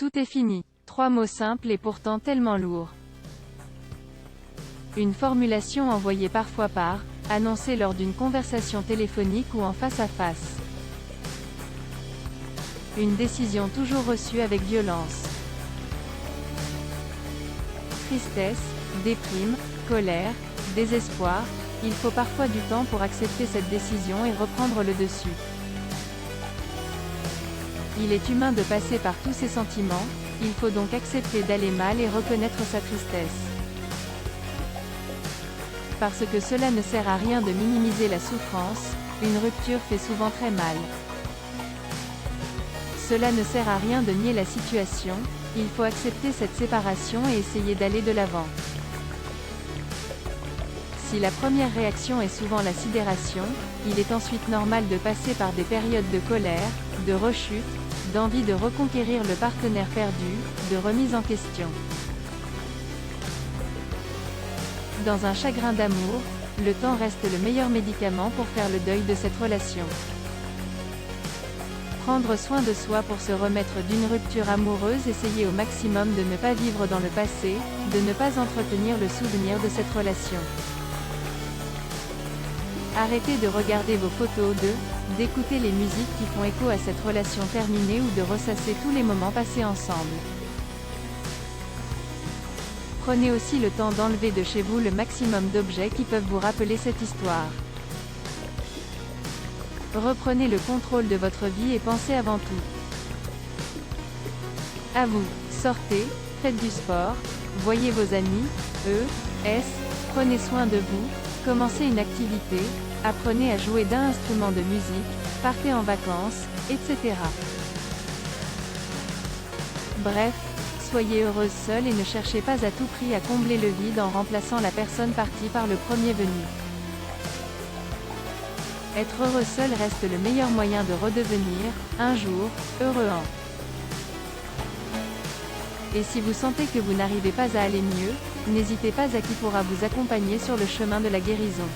Tout est fini. 3 mots simples et pourtant tellement lourds. Une formulation envoyée parfois par, annoncée lors d'une conversation téléphonique ou en face à face. Une décision toujours reçue avec violence. Tristesse, déprime, colère, désespoir, il faut parfois du temps pour accepter cette décision et reprendre le dessus. Il est humain de passer par tous ces sentiments, il faut donc accepter d'aller mal et reconnaître sa tristesse. Parce que cela ne sert à rien de minimiser la souffrance, une rupture fait souvent très mal. Cela ne sert à rien de nier la situation, il faut accepter cette séparation et essayer d'aller de l'avant. Si la première réaction est souvent la sidération, il est ensuite normal de passer par des périodes de colère, de rechute, d'envie de reconquérir le partenaire perdu, de remise en question. Dans un chagrin d'amour, le temps reste le meilleur médicament pour faire le deuil de cette relation. Prendre soin de soi pour se remettre d'une rupture amoureuse, essayez au maximum de ne pas vivre dans le passé, de ne pas entretenir le souvenir de cette relation. Arrêtez de regarder vos photos d'écouter les musiques qui font écho à cette relation terminée ou de ressasser tous les moments passés ensemble. Prenez aussi le temps d'enlever de chez vous le maximum d'objets qui peuvent vous rappeler cette histoire. Reprenez le contrôle de votre vie et pensez avant tout à vous. Sortez, faites du sport, voyez vos amis, prenez soin de vous, commencez une activité, apprenez à jouer d'un instrument de musique, partez en vacances, etc. Bref, soyez heureuse seule et ne cherchez pas à tout prix à combler le vide en remplaçant la personne partie par le premier venu. Être heureux seul reste le meilleur moyen de redevenir, un jour, heureux en. Et si vous sentez que vous n'arrivez pas à aller mieux, n'hésitez pas à qui pourra vous accompagner sur le chemin de la guérison.